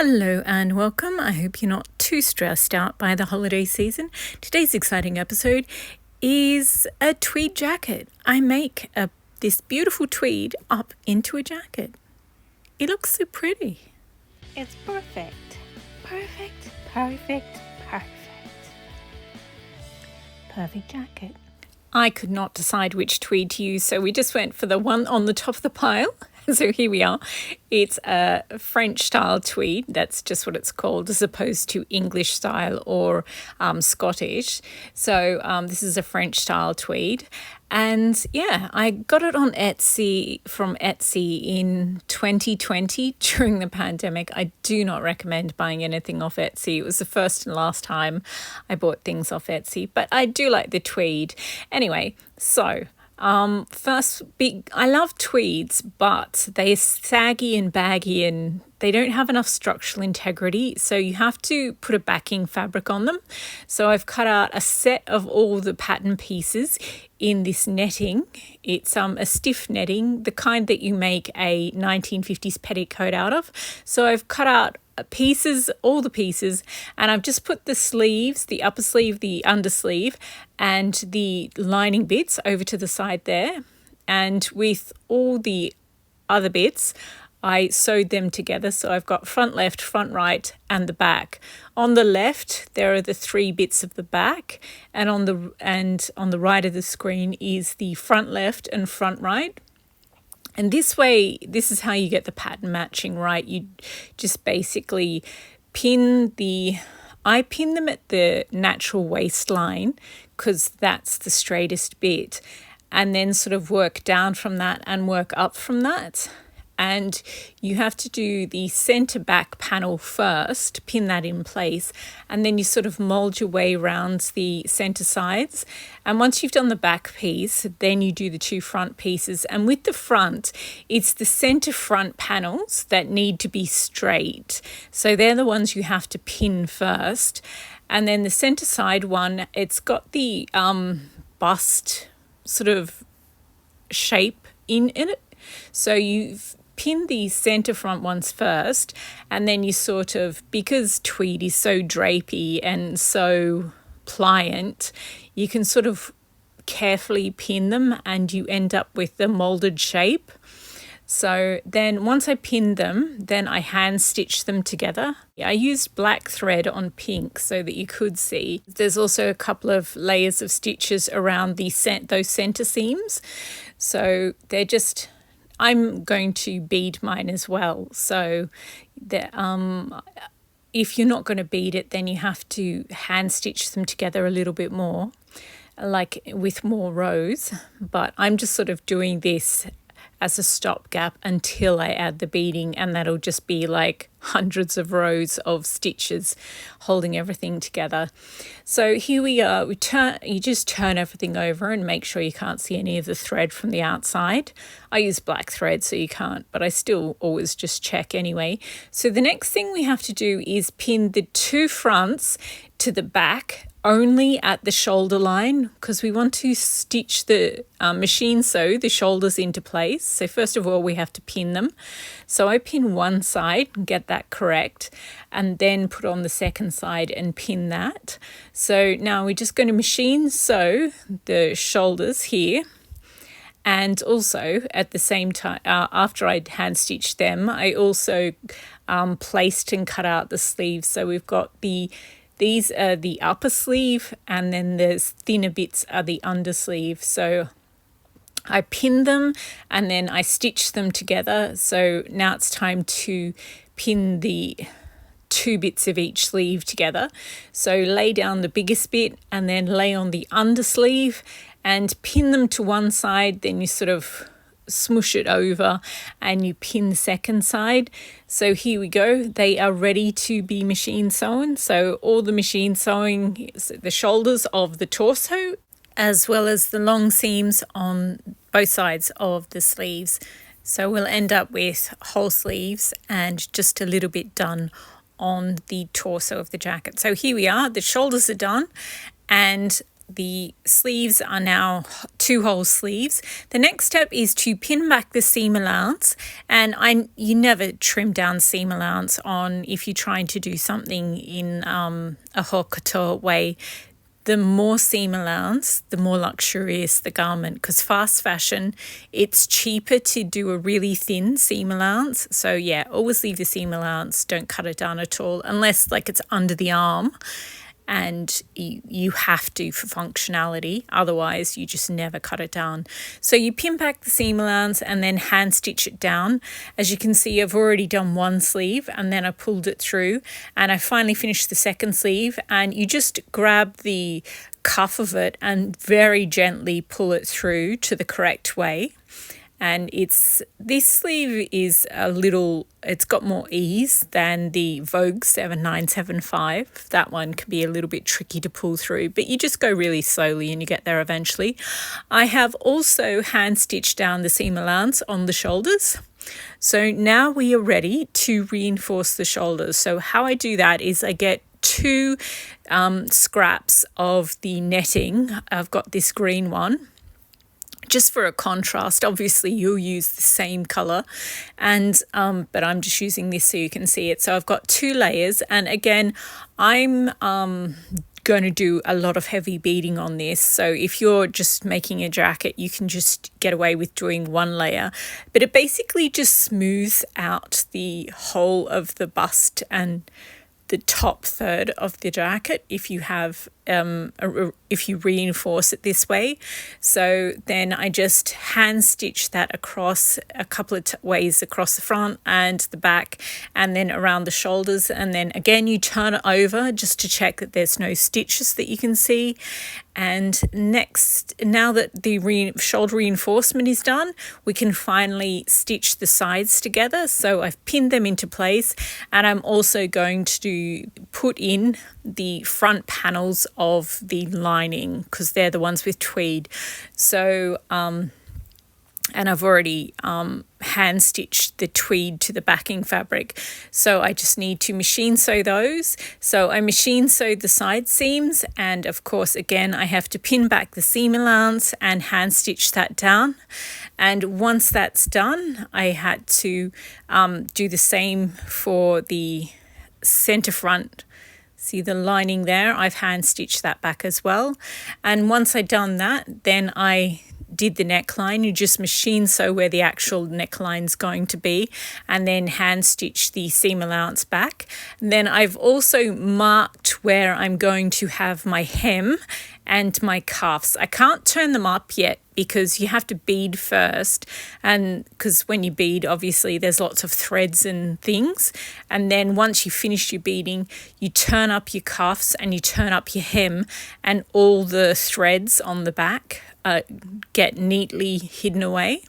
Hello and welcome. I hope you're not too stressed out by the holiday season. Today's exciting episode is a tweed jacket. I make this beautiful tweed up into a jacket. It looks so pretty. It's perfect. Perfect, perfect, perfect. Perfect jacket. I could not decide which tweed to use, so we just went for the one on the top of the pile. So here we are. It's a French style tweed. That's just what it's called, as opposed to English style or Scottish. So this is a French style tweed. And yeah, I got it on from Etsy in 2020 during the pandemic. I do not recommend buying anything off Etsy. It was the first and last time I bought things off Etsy, but I do like the tweed. Anyway, so I love tweeds, but they're saggy and baggy and they don't have enough structural integrity, so you have to put a backing fabric on them. So I've cut out a set of all the pattern pieces in this netting. It's a stiff netting, the kind that you make a 1950s petticoat out of. So I've cut out all the pieces, and I've just put the sleeves, the upper sleeve, the undersleeve, and the lining bits over to the side there. And with all the other bits, I sewed them together. So I've got front left, front right, and the back. On the left, there are the three bits of the back, and on the right of the screen is the front left and front right. And this way, this is how you get the pattern matching right. You just basically I pin them at the natural waistline because that's the straightest bit, and then sort of work down from that and work up from that. And you have to do the center back panel first, pin that in place, and then you sort of mold your way around the center sides. And once you've done the back piece, then you do the two front pieces. And with the front, it's the center front panels that need to be straight. So they're the ones you have to pin first. And then the center side one, it's got the bust sort of shape in it. So you've pin the center front ones first, and then you sort of, because tweed is so drapey and so pliant, you can sort of carefully pin them and you end up with the molded shape. So then once I pinned them, then I hand stitched them together. I used black thread on pink so that you could see. There's also a couple of layers of stitches around those center seams. So they're just, I'm going to bead mine as well. So if you're not going to bead it, then you have to hand stitch them together a little bit more, like with more rows. But I'm just sort of doing this as a stopgap until I add the beading, and that'll just be like hundreds of rows of stitches holding everything together. So here we are. You just turn everything over and make sure you can't see any of the thread from the outside. I use black thread so you can't, but I still always just check anyway. So the next thing we have to do is pin the two fronts to the back only at the shoulder line, because we want to stitch the machine sew the shoulders into place. So first of all, we have to pin them. So I pin one side and get that correct, and then put on the second side and pin that. So now we're just going to machine sew the shoulders here. And also at the same time, after I'd hand stitched them, I also placed and cut out the sleeves. So we've got these are the upper sleeve, and then the thinner bits are the undersleeve. So I pinned them and then I stitched them together. So now it's time to pin the two bits of each sleeve together. So lay down the biggest bit and then lay on the undersleeve and pin them to one side. Then you sort of smush it over and you pin the second side. So here we go. They are ready to be machine sewn. So all the machine sewing is the shoulders of the torso, as well as the long seams on both sides of the sleeves. So we'll end up with whole sleeves and just a little bit done on the torso of the jacket. So here we are. The shoulders are done, and the sleeves are now 2-hole sleeves. The next step is to pin back the seam allowance, and you never trim down seam allowance on if you're trying to do something in a haute couture way. The more seam allowance, the more luxurious the garment, because fast fashion, it's cheaper to do a really thin seam allowance. So yeah, always leave the seam allowance, don't cut it down at all, unless like it's under the arm and you have to for functionality, otherwise you just never cut it down. So you pin back the seam allowance and then hand stitch it down. As you can see, I've already done one sleeve and then I pulled it through and I finally finished the second sleeve, and you just grab the cuff of it and very gently pull it through to the correct way. And this sleeve is it's got more ease than the V7975. That one can be a little bit tricky to pull through, but you just go really slowly and you get there eventually. I have also hand stitched down the seam allowance on the shoulders. So now we are ready to reinforce the shoulders. So how I do that is I get 2 scraps of the netting. I've got this green one, just for a contrast. Obviously you'll use the same color, and but I'm just using this so you can see it. So I've got 2 layers, and again I'm going to do a lot of heavy beading on this. So if you're just making a jacket, you can just get away with doing 1 layer, but it basically just smooths out the whole of the bust and the top third of the jacket if you have if you reinforce it this way. So then I just hand stitch that across a couple of ways across the front and the back, and then around the shoulders, and then again you turn it over just to check that there's no stitches that you can see. And next, now that the shoulder reinforcement is done, we can finally stitch the sides together. So I've pinned them into place, and I'm also going to put in the front panels of the lining because they're the ones with tweed. So and I've already hand stitched the tweed to the backing fabric, so I just need to machine sew those. So I machine sewed the side seams, and of course again I have to pin back the seam allowance and hand stitch that down. And once that's done, I had to do the same for the center front. See the lining there? I've hand stitched that back as well. And once I'd done that, then I did the neckline. You just machine sew where the actual neckline's going to be, and then hand stitch the seam allowance back. And then I've also marked where I'm going to have my hem and my cuffs. I can't turn them up yet because you have to bead first, and because when you bead, obviously there's lots of threads and things, and then once you finish your beading, you turn up your cuffs and you turn up your hem, and all the threads on the back get neatly hidden away.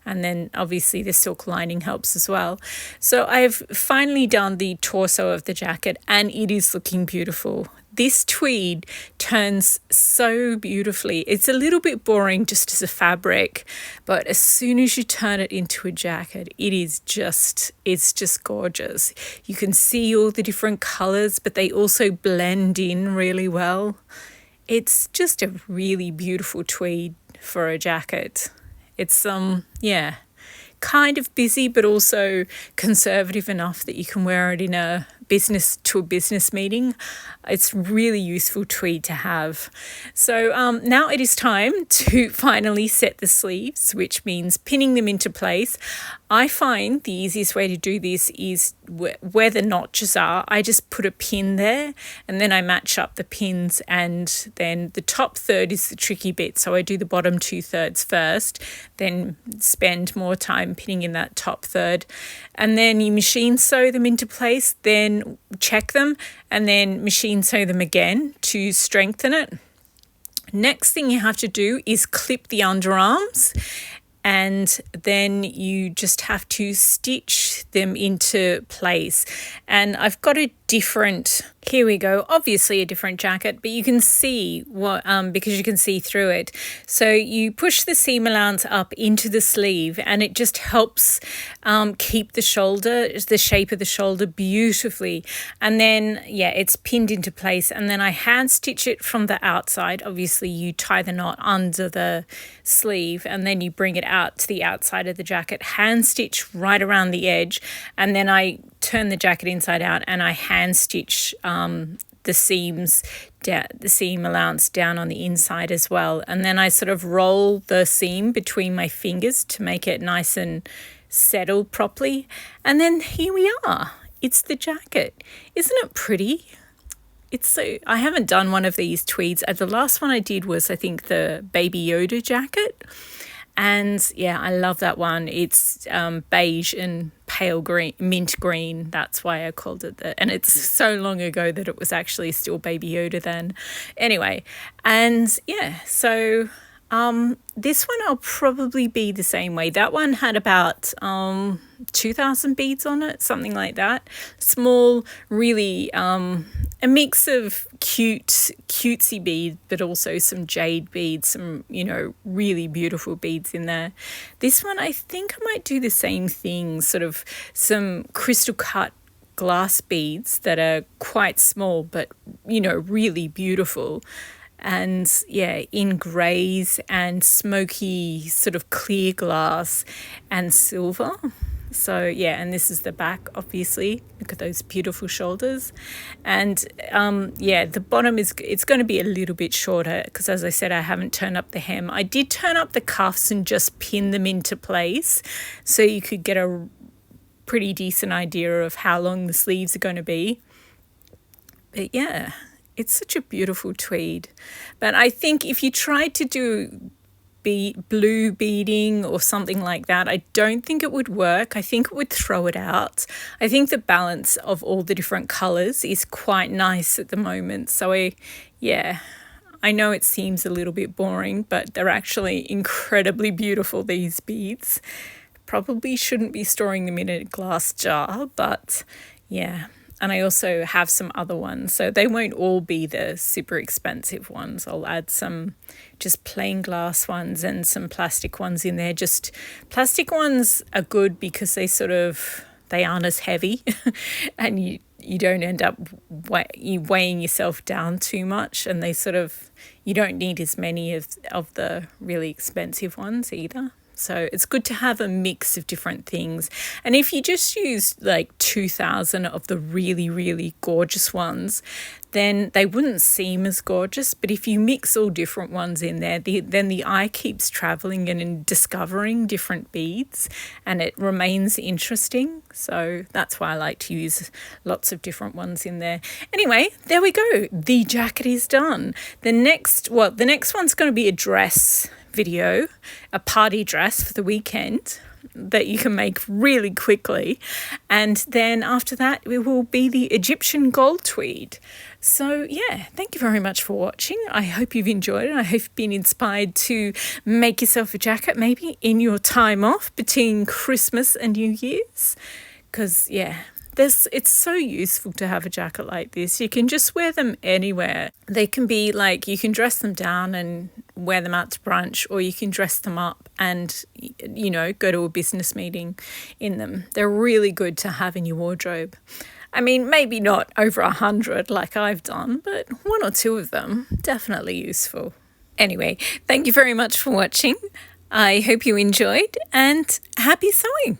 And then obviously the silk lining helps as well. So I've finally done the torso of the jacket, and it is looking beautiful. This tweed turns so beautifully. It's a little bit boring just as a fabric, but as soon as you turn it into a jacket, it's just gorgeous. You can see all the different colors, but they also blend in really well. It's just a really beautiful tweed for a jacket. It's kind of busy, but also conservative enough that you can wear it in a business meeting. It's really useful tweed to have. So now it is time to finally set the sleeves, which means pinning them into place. I find the easiest way to do this is where the notches are. I just put a pin there, and then I match up the pins, and then the top third is the tricky bit. So I do the bottom 2/3 first, then spend more time pinning in that top third, and then you machine sew them into place, then check them, and then machine sew them again to strengthen it. Next thing you have to do is clip the underarms, and then you just have to stitch them into place. And I've got to different, here we go, obviously a different jacket, but you can see what, because you can see through it. So you push the seam allowance up into the sleeve, and it just helps keep the shoulder, the shape of the shoulder beautifully. And then, yeah, it's pinned into place. And then I hand stitch it from the outside. Obviously you tie the knot under the sleeve, and then you bring it out to the outside of the jacket, hand stitch right around the edge, and then I turn the jacket inside out and I hand stitch the seams down, the seam allowance down on the inside as well. And then I sort of roll the seam between my fingers to make it nice and settled properly. And then here we are. It's the jacket. Isn't it pretty? It's so, I haven't done one of these tweeds. The last one I did was, I think, the Baby Yoda jacket. And yeah, I love that one. It's beige and pale green, mint green. That's why I called it that. And it's so long ago that it was actually still Baby Yoda then. Anyway, and yeah, so this one I'll probably be the same way. That one had about 2,000 beads on it, something like that. Small, really a mix of cutesy beads, but also some jade beads, some, you know, really beautiful beads in there. This one, I think I might do the same thing, sort of some crystal cut glass beads that are quite small, but, you know, really beautiful. And yeah, in greys and smoky sort of clear glass and silver. So yeah, and this is the back, obviously. Look at those beautiful shoulders. And yeah, the bottom is, it's going to be a little bit shorter because, as I said, I haven't turned up the hem. I did turn up the cuffs and just pin them into place so you could get a pretty decent idea of how long the sleeves are going to be. But yeah, it's such a beautiful tweed. But I think if you tried to do blue beading or something like that, I don't think it would work. I think it would throw it out. I think the balance of all the different colours is quite nice at the moment. So yeah, I know it seems a little bit boring, but they're actually incredibly beautiful, these beads. Probably shouldn't be storing them in a glass jar, but yeah. And I also have some other ones, so they won't all be the super expensive ones. I'll add some just plain glass ones and some plastic ones in there. Just plastic ones are good because they aren't as heavy and you don't end up weighing yourself down too much, and you don't need as many of the really expensive ones either. So it's good to have a mix of different things. And if you just use like 2,000 of the really, really gorgeous ones, then they wouldn't seem as gorgeous. But if you mix all different ones in there, then the eye keeps traveling and discovering different beads, and it remains interesting. So that's why I like to use lots of different ones in there. Anyway, there we go. The jacket is done. The next one's going to be a dress video, a party dress for the weekend that you can make really quickly, and then after that it will be the Egyptian gold tweed. So yeah, thank you very much for watching. I hope you've enjoyed it. I hope you've been inspired to make yourself a jacket maybe in your time off between Christmas and New Year's, because yeah, it's so useful to have a jacket like this. You can just wear them anywhere. They can be like, you can dress them down and wear them out to brunch, or you can dress them up and, you know, go to a business meeting in them. They're really good to have in your wardrobe. I mean, maybe not over 100 like I've done, but 1 or 2 of them, definitely useful. Anyway, thank you very much for watching. I hope you enjoyed, and happy sewing.